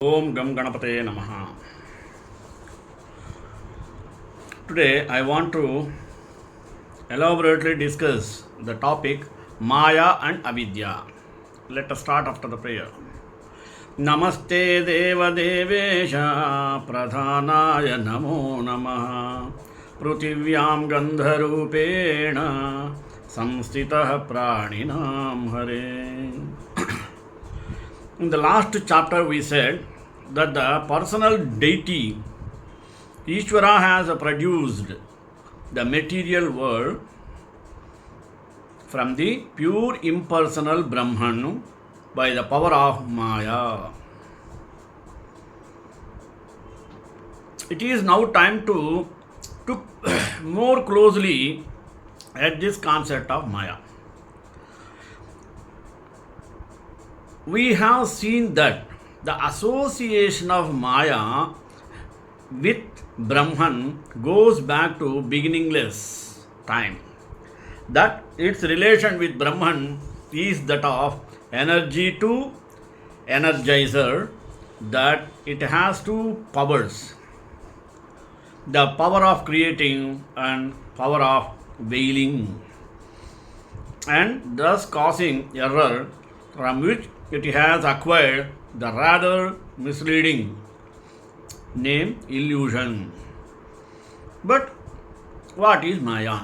Om Gam Ganapataye Namaha. Today I want to elaborately discuss the topic Maya and Avidya. Let us start after the prayer. Namaste Deva Devesha Pradhanaya Namo Namaha Prutivyam Gandharupena Samstitah Praninam Hare. In the last chapter we said that the personal deity Ishvara has produced the material world from the pure impersonal Brahman by the power of Maya. It is now time to look more closely at this concept of Maya. We have seen that the association of Maya with Brahman goes back to beginningless time. That its relation with Brahman is that of energy to energizer, that it has two powers, the power of creating and power of veiling, and thus causing error from which it has acquired the rather misleading name illusion. But what is Maya?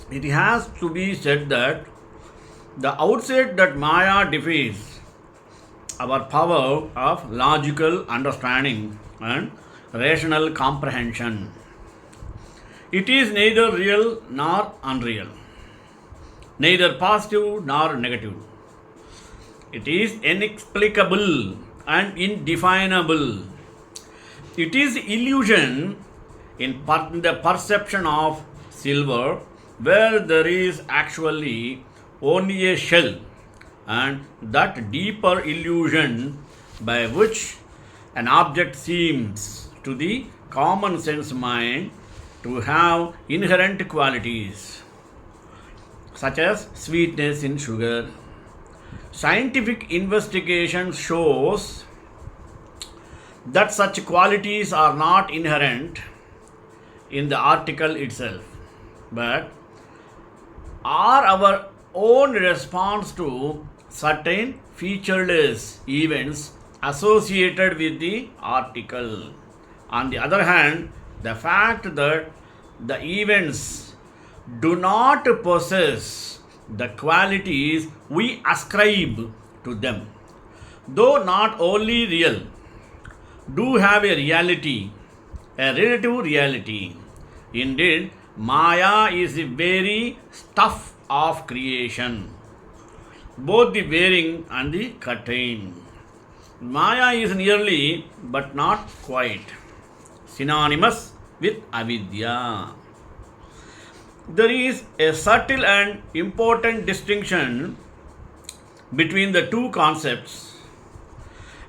It has to be said that the outset that Maya defies our power of logical understanding and rational comprehension. It is neither real nor unreal, neither positive nor negative. It is inexplicable and indefinable. It is illusion in the perception of silver, where there is actually only a shell, and that deeper illusion by which an object seems to the common sense mind to have inherent qualities, such as sweetness in sugar. Scientific investigation shows that such qualities are not inherent in the article itself, but are our own response to certain featureless events associated with the article. On the other hand, the fact that the events do not possess the qualities we ascribe to them, though not only real, do have a reality, a relative reality. Indeed, Maya is the very stuff of creation, both the wearing and the cutting. Maya is nearly, but not quite, synonymous with Avidya. There is a subtle and important distinction between the two concepts.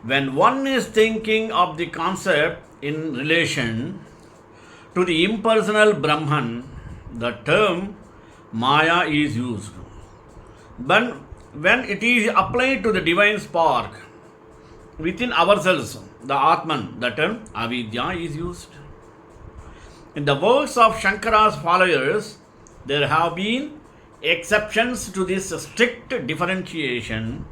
When one is thinking of the concept in relation to the impersonal Brahman, the term Maya is used. But when it is applied to the divine spark within ourselves, the Atman, the term Avidya is used. In the works of Shankara's followers, there have been exceptions to this strict differentiation,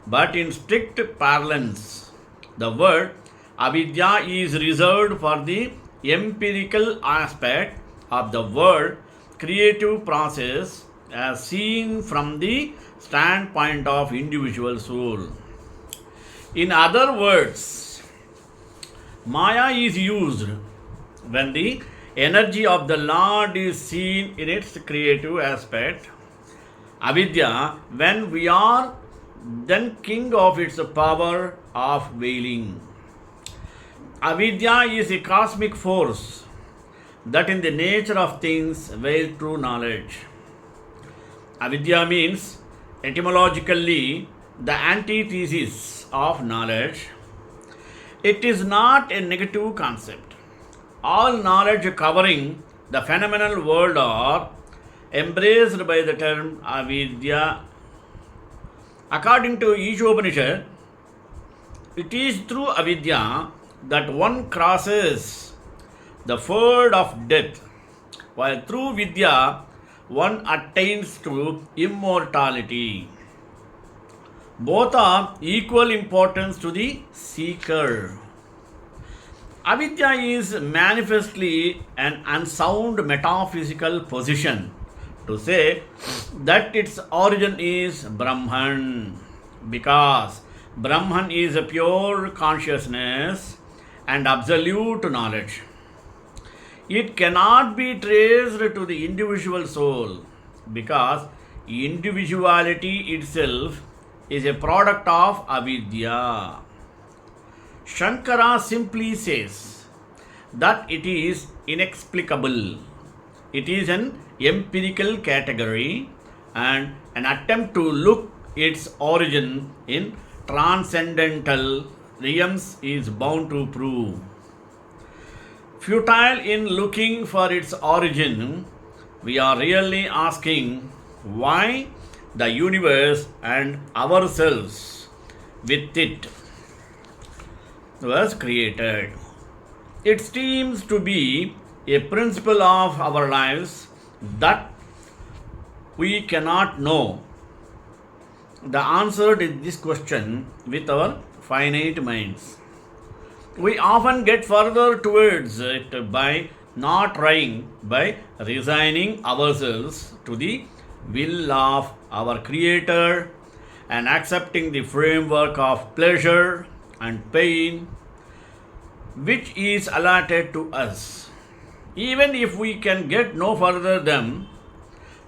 but in strict parlance, the word Avidya is reserved for the empirical aspect of the word creative process as seen from the standpoint of individual soul. In other words, Maya is used when the energy of the Lord is seen in its creative aspect. Avidya, when we are then king of its power of veiling. Avidya is a cosmic force that in the nature of things veils true knowledge. Avidya means etymologically the antithesis of knowledge. It is not a negative concept. All knowledge covering the phenomenal world are embraced by the term Avidya. According to Ishopanishad, It is through avidya that one crosses the ford of death, while through vidya one attains to immortality. Both are equal importance to the seeker. Avidya is manifestly an unsound metaphysical position to say that its origin is Brahman, because Brahman is a pure consciousness and absolute knowledge. It cannot be traced to the individual soul because individuality itself is a product of avidya. Shankara simply says that it is inexplicable. It is an empirical category and an attempt to look its origin in transcendental realms is bound to prove futile. In looking for its origin, we are really asking why the universe and ourselves with it was created. It seems to be a principle of our lives that we cannot know the answer to this question with our finite minds. We often get further towards it by not trying, by resigning ourselves to the will of our Creator and accepting the framework of pleasure and pain which is allotted to us. Even if we can get no further than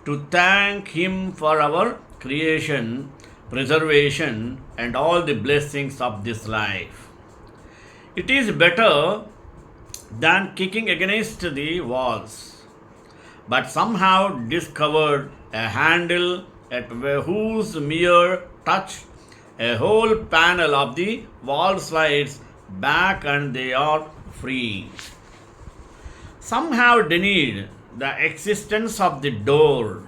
to thank Him for our creation, preservation, and all the blessings of this life. It is better than kicking against the walls, but somehow discovered a handle at whose mere touch a whole panel of the wall slides back and they are free. Some have denied the existence of the door,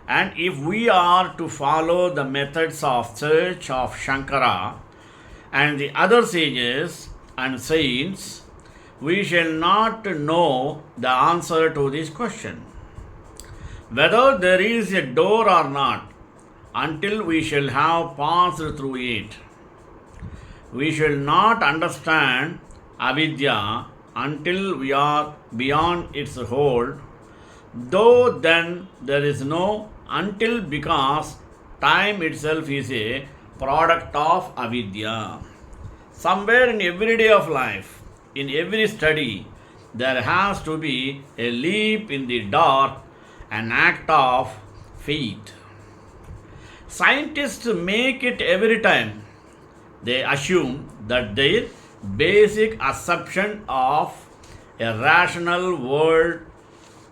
and if we are to follow the methods of search of Shankara and the other sages and saints, we shall not know the answer to this question, whether there is a door or not, until we shall have passed through it. We shall not understand avidya until we are beyond its hold, though then there is no until, because time itself is a product of avidya. Somewhere in every day of life, in every study, there has to be a leap in the dark, an act of faith. Scientists make it every time. They assume that their basic assumption of a rational world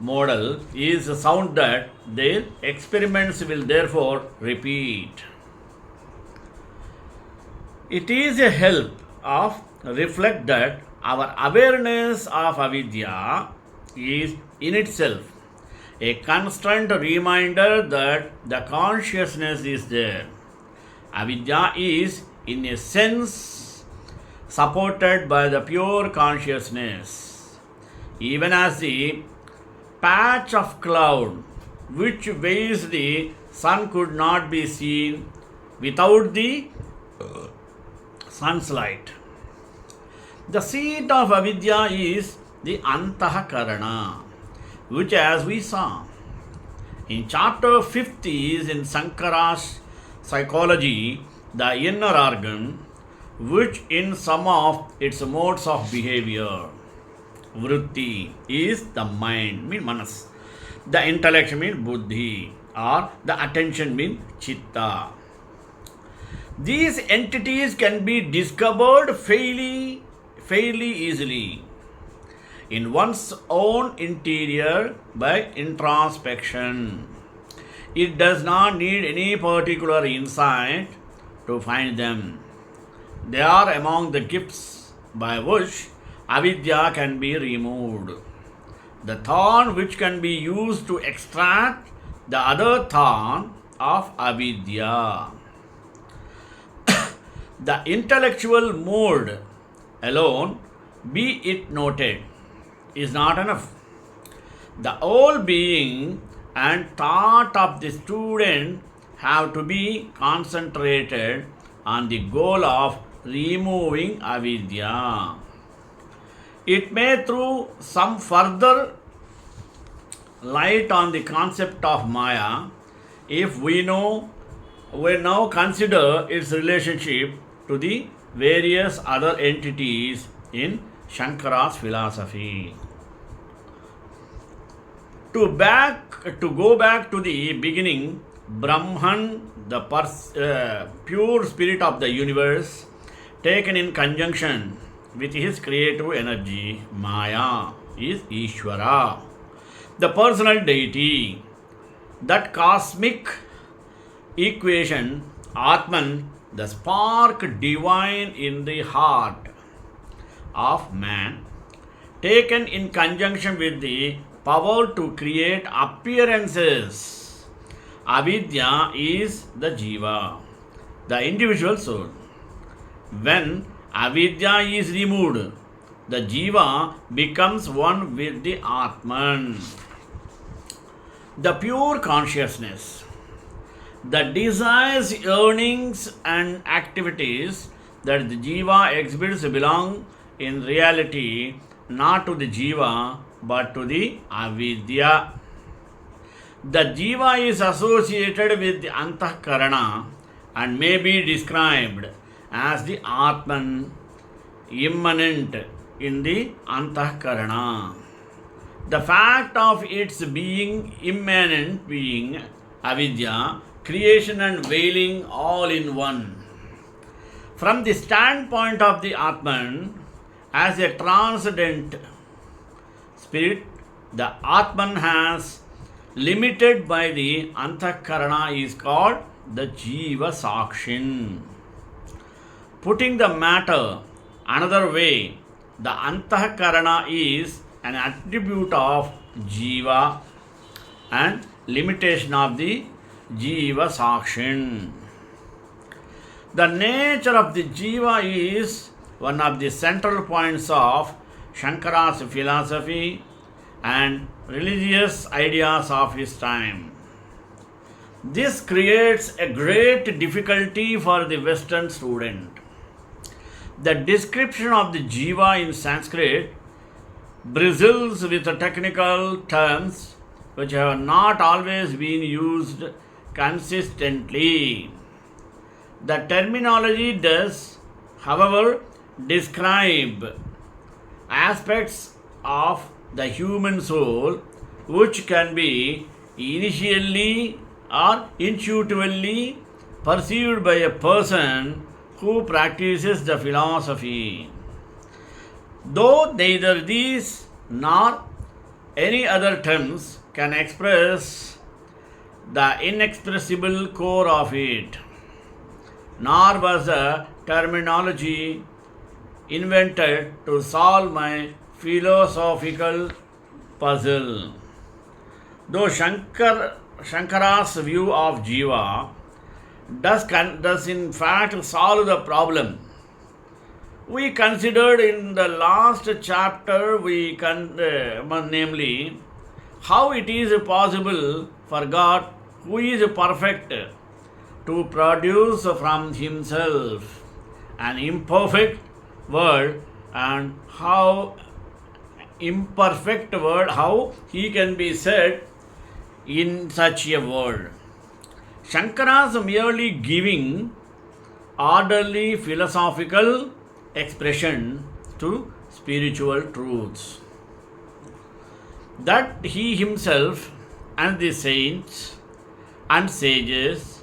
model is sound, that their experiments will therefore repeat. It is a help of reflect that our awareness of avidya is in itself a constant reminder that the consciousness is there. Avidya is, in a sense, supported by the pure consciousness, even as the patch of cloud which veils the sun could not be seen without the sun's light. The seat of avidya is the antahakarana, which, as we saw in chapter 50, is in Sankara's psychology the inner organ, which in some of its modes of behavior, vritti, is the mind, mean manas, the intellect mean buddhi, or the attention mean chitta. These entities can be discovered fairly easily in one's own interior by introspection. It does not need any particular insight to find them. They are among the gifts by which avidya can be removed. The thorn which can be used to extract the other thorn of avidya. The intellectual mode alone, be it noted, is not enough. The whole being and thought of the student have to be concentrated on the goal of removing avidya. It may throw some further light on the concept of Maya if we now consider its relationship to the various other entities in Shankara's philosophy. To go back to the beginning, Brahman, the pure spirit of the universe, taken in conjunction with his creative energy, Maya, is Ishvara, the personal deity. That cosmic equation, Atman, the spark divine in the heart of man, taken in conjunction with the power to create appearances. Avidya is the jiva, the individual soul. When avidya is removed, the jiva becomes one with the Atman, the pure consciousness. The desires, yearnings, and activities that the jiva exhibits belong in reality not to the jiva but to the avidya. The jiva is associated with the antahkarana and may be described as the Atman immanent in the antahkarana. The fact of its being immanent, being avidya, creation and veiling all in one. From the standpoint of the Atman as a transcendent spirit, the Atman has limited by the antahkarana is called the jiva sakshin. Putting the matter another way, the antahkarana is an attribute of jiva and limitation of the jiva sakshin. The nature of the jiva is one of the central points of Shankara's philosophy and religious ideas of his time. This creates a great difficulty for the Western student. The description of the jiva in Sanskrit bristles with technical terms which have not always been used consistently. The terminology does, however, describe aspects of the human soul which can be initially or intuitively perceived by a person who practices the philosophy. Though neither these nor any other terms can express the inexpressible core of it, nor was the terminology invented to solve my philosophical puzzle. Though Shankara's view of jiva does in fact solve the problem, we considered in the last chapter, namely, how it is possible for God, who is perfect, to produce from himself an imperfect world, and how imperfect world, how he can be said in such a world. Shankara's merely giving orderly philosophical expression to spiritual truths that he himself and the saints and sages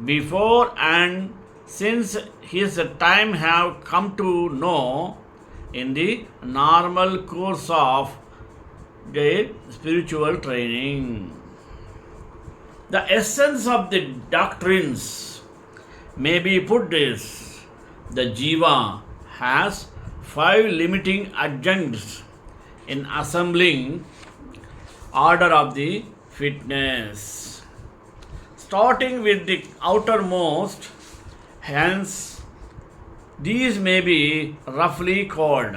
before and since his time have come to know in the normal course of their spiritual training. The essence of the doctrines may be put this: the jiva has 5 limiting adjuncts in assembling order of the fitness. Starting with the outermost, hence These may be roughly called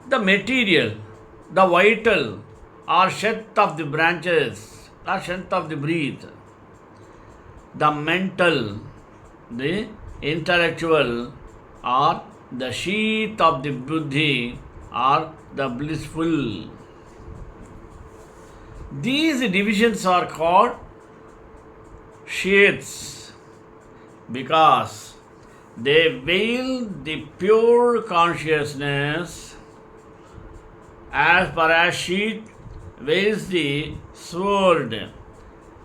the material, the vital, or strength of the branches, or strength of the breath, the mental, the intellectual, or the sheath of the buddhi, or the blissful. These divisions are called sheaths because they veil the pure consciousness as far as sheath veils the sword,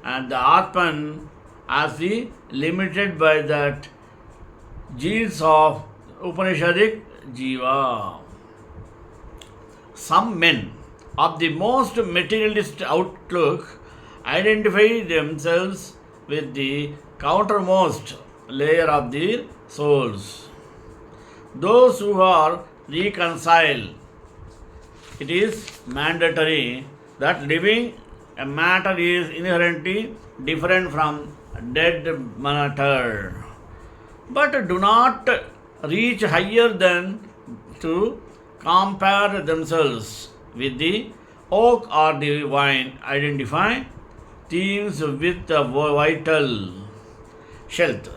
and the Atman as the limited by that genes of Upanishadic Jiva. Some men of the most materialist outlook identify themselves with the countermost layer of the souls. Those who are reconciled, it is mandatory that living a matter is inherently different from dead matter, but do not reach higher than to compare themselves with the oak or the vine, identify themes with the vital shelter.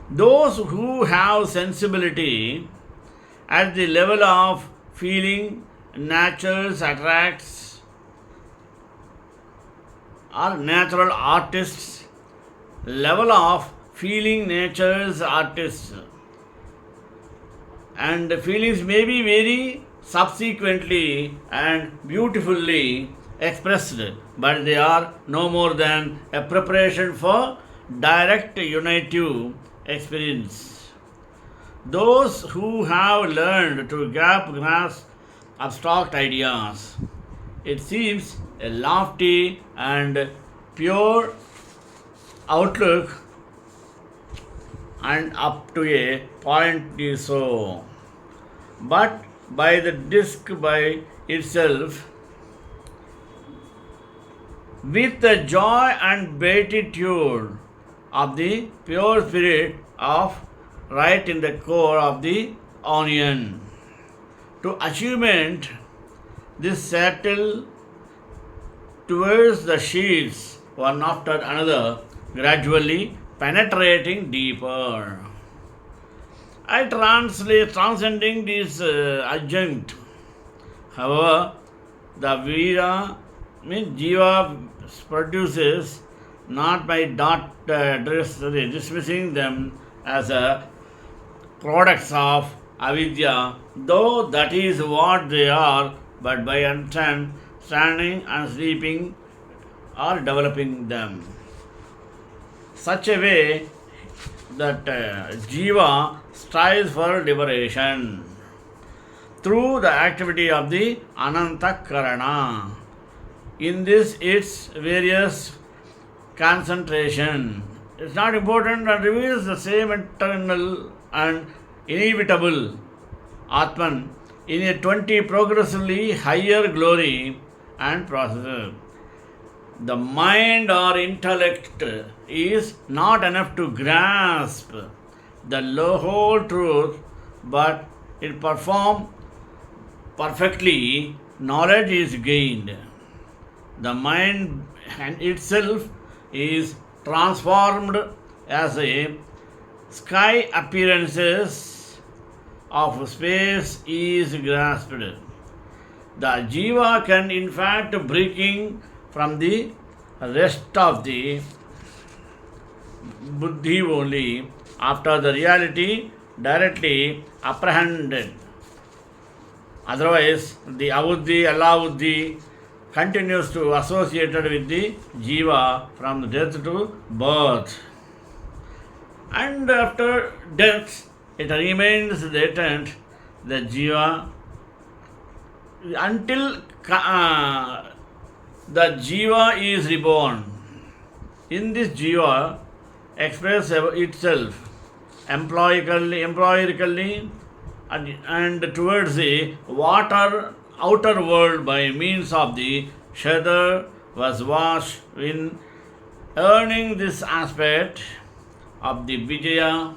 Those who have sensibility at the level of feeling natures attracts are natural artists, level of feeling natures artists, and feelings may be very subsequently and beautifully expressed, but they are no more than a preparation for direct unitive experience. Those who have learned to grasp abstract ideas, it seems a lofty and pure outlook, and up to a point is so. But by the disc by itself, with the joy and beatitude of the pure spirit of right in the core of the onion. To achievement, this settle towards the sheets one after another, gradually penetrating deeper. I transcending this adjunct. However, the Vira means Jiva produces not by dismissing them as products of Avidya, though that is what they are, but by understanding and sleeping or developing them. Such a way that Jiva strives for liberation through the activity of the Anantakarana. In this, its various concentration. It's not important and reveals the same eternal and inevitable Atman in a 20 progressively higher glory and process. The mind or intellect is not enough to grasp the whole truth, but it performs perfectly, knowledge is gained. The mind and itself is transformed as a sky appearances of space is grasped. The Jiva can in fact breaking from the rest of the buddhi only after the reality directly apprehended. Otherwise, the abuddhi, allabuddhi continues to associated with the jiva from death to birth. And after death, it remains latent, the jiva, until the jiva is reborn. In this jiva, express itself empirically and towards the outer world by means of the shather was washed in earning this aspect of the Vijaya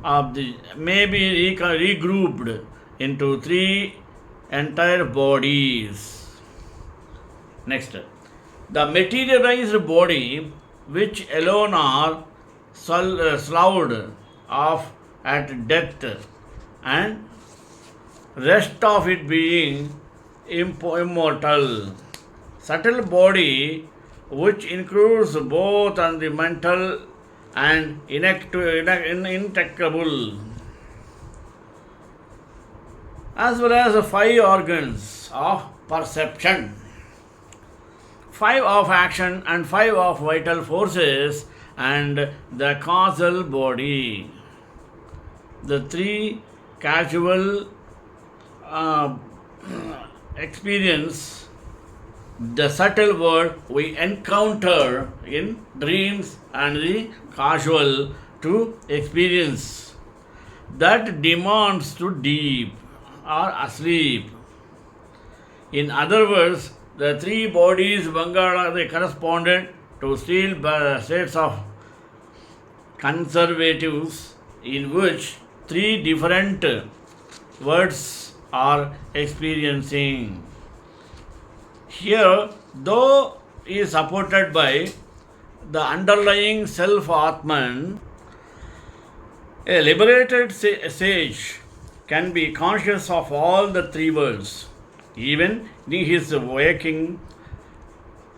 of the may be regrouped into three entire bodies. Next, the materialized body, which alone are sloughed off at death, and rest of it being immortal. Subtle body, which includes both and the mental and intractable, as well as the five organs of perception, five of action, and five of vital forces, and the causal body. The three casual experience, the subtle world we encounter in dreams, and the casual to experience that demands to deep or asleep. In other words, the three bodies Bangala they corresponded to still states of conservatives in which three different words are experiencing. Here, though is supported by the underlying self Atman, a liberated sage can be conscious of all the three worlds, even in his waking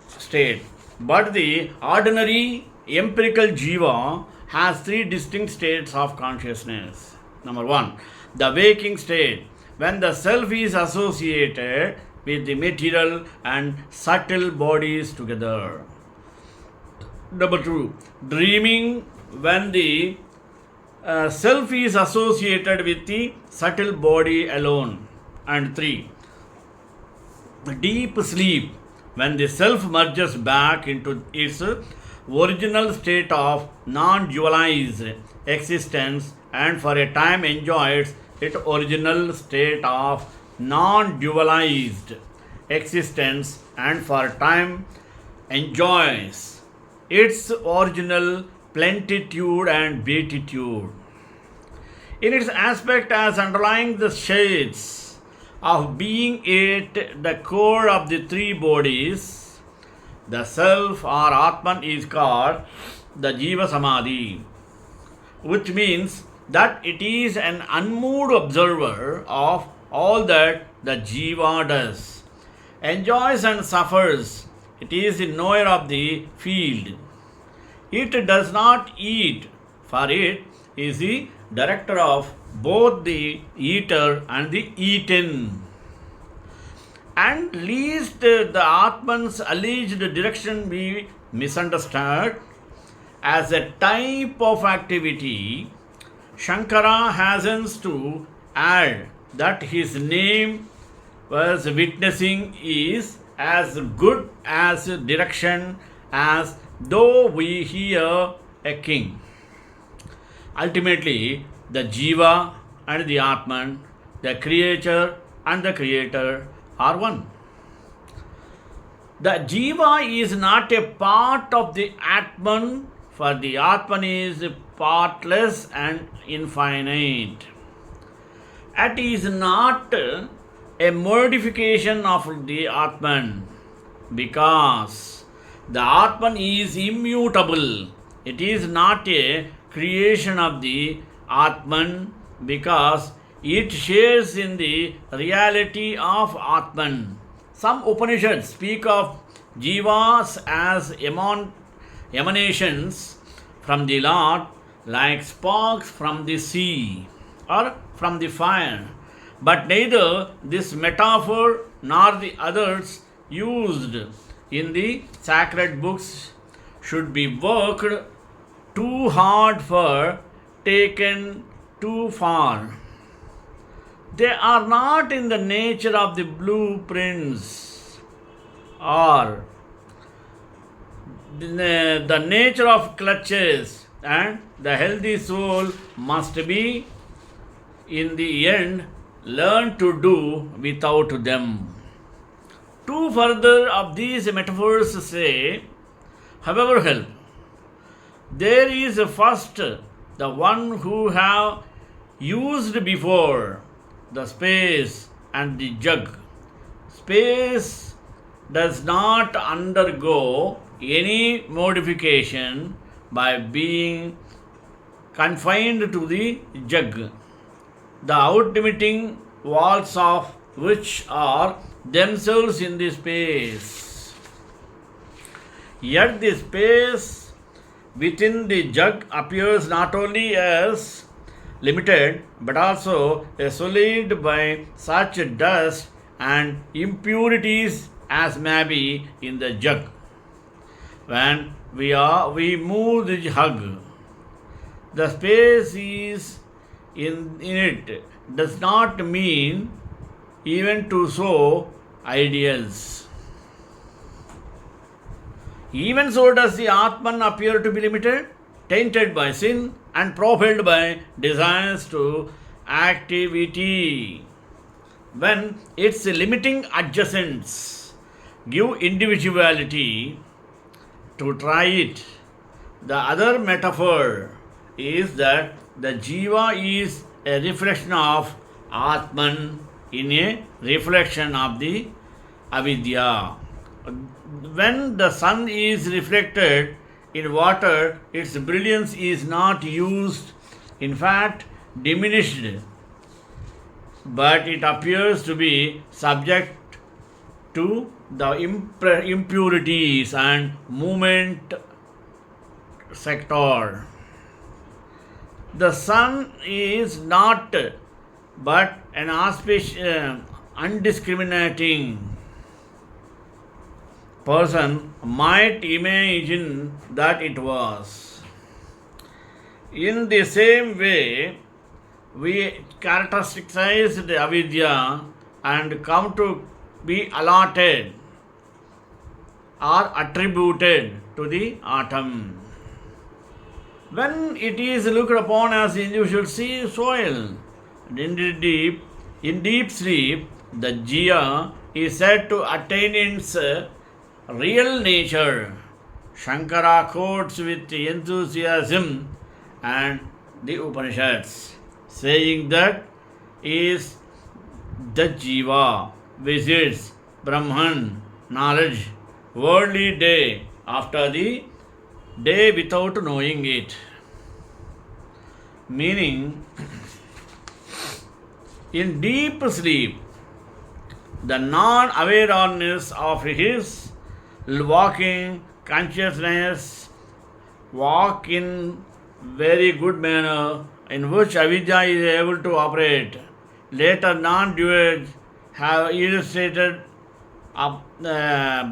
state. But the ordinary empirical jiva has three distinct states of consciousness. Number one, the waking state, when the self is associated with the material and subtle bodies together. Number two, dreaming, when the self is associated with the subtle body alone. And three, deep sleep, when the self merges back into its original state of non-dualized existence and for a time enjoys its original state of non-dualized existence and for time enjoys its original plenitude and beatitude. In its aspect as underlying the shades of being at the core of the three bodies, the self or Atman is called the Jiva Samadhi, which means that it is an unmoved observer of all that the Jiva does, enjoys and suffers. It is the knower of the field. It does not eat, for it is the director of both the eater and the eaten. And lest the Atman's alleged direction be misunderstood as a type of activity, Shankara hastens to add that his name was witnessing is as good as direction as though we hear a king. Ultimately, the Jiva and the Atman, the creature and the creator are one. The Jiva is not a part of the Atman, for the Atman is partless and infinite. It is not a modification of the Atman, because the Atman is immutable. It is not a creation of the Atman, because it shares in the reality of Atman. Some Upanishads speak of Jivas as emanations from the Lord, like sparks from the sea or from the fire. But neither this metaphor nor the others used in the sacred books should be worked too hard for, taken too far. They are not in the nature of the blueprints or the nature of clutches, and the healthy soul must be, in the end, learn to do without them. Two further of these metaphors say, however help. There is first the one who have used before the space and the jug. Space does not undergo any modification by being confined to the jug, the outlimiting walls of which are themselves in the space. Yet the space within the jug appears not only as limited but also a solid by such dust and impurities as may be in the jug. When we move the jug, the space is in it does not mean even to so ideals. Even so does the Atman appear to be limited, tainted by sin and propelled by desires to activity. When its limiting adjacents give individuality to try it, the other metaphor is that the Jiva is a reflection of Atman in a reflection of the Avidya. When the sun is reflected in water, its brilliance is not used, in fact, diminished, but it appears to be subject to the impurities and movement sector. The sun is not but an undiscriminating person might imagine that it was. In the same way, we characterize the avidya and come to be allotted or attributed to the atom. When it is looked upon as the individual soil, in deep sleep, the Jiya is said to attain its real nature. Shankara quotes with enthusiasm and the Upanishads, saying that is the Jiva visits Brahman, knowledge, worldly day after the day without knowing it. Meaning, in deep sleep, the non-awareness of his walking consciousness walk in very good manner in which avidya is able to operate. Later non-duals have illustrated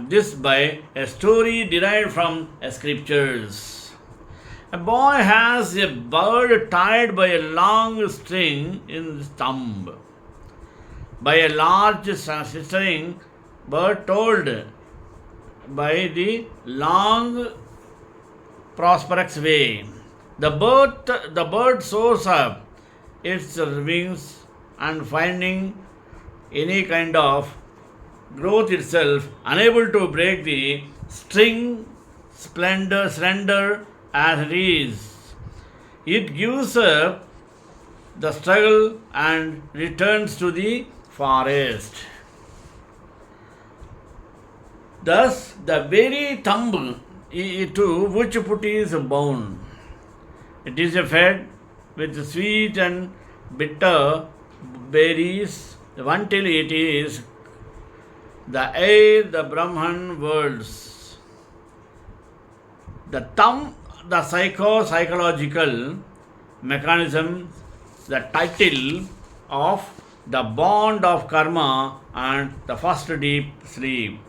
this by a story derived from scriptures. A boy has a bird tied by a long string in his thumb. By a large string, bird told by the long prosperous way. The bird soars up its wings and finding any kind of growth itself, unable to break the string, slender as it is. It gives up the struggle and returns to the forest. Thus, the very thumb to which put is bound. It is fed with sweet and bitter berries until it is the air, the Brahman worlds. The thumb, the psychological mechanism, the title of the bond of karma and the first deep sleep.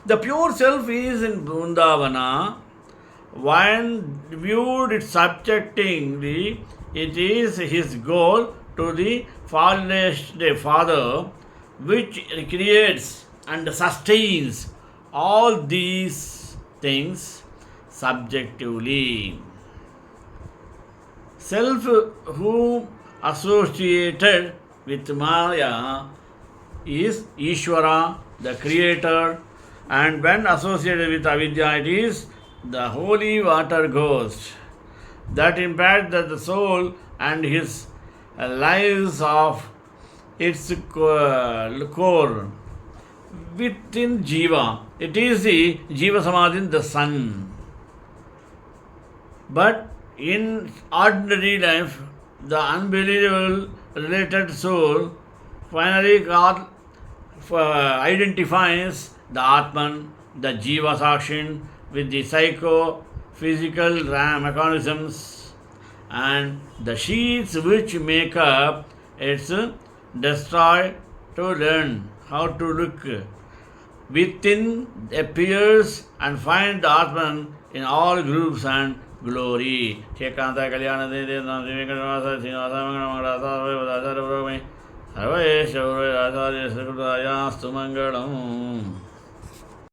The pure self is in Vrindavana. When viewed subjectively, it is his goal to the fatherless Father, which creates and sustains all these things subjectively. Self who associated with Maya is Ishvara, the creator, And when associated with Avidya, it is the holy water ghost that impacts the soul and his lives of its core within Jiva. It is the Jiva Samadhi, the sun. But in ordinary life, the unbelievable related soul finally identifies the Atman, the Jiva Sakshin, with the psycho-physical mechanisms and the sheets which make up its destroy to learn how to look within appears and find the Atman in all groups and glory. Shekanta Kalyana Mangalam.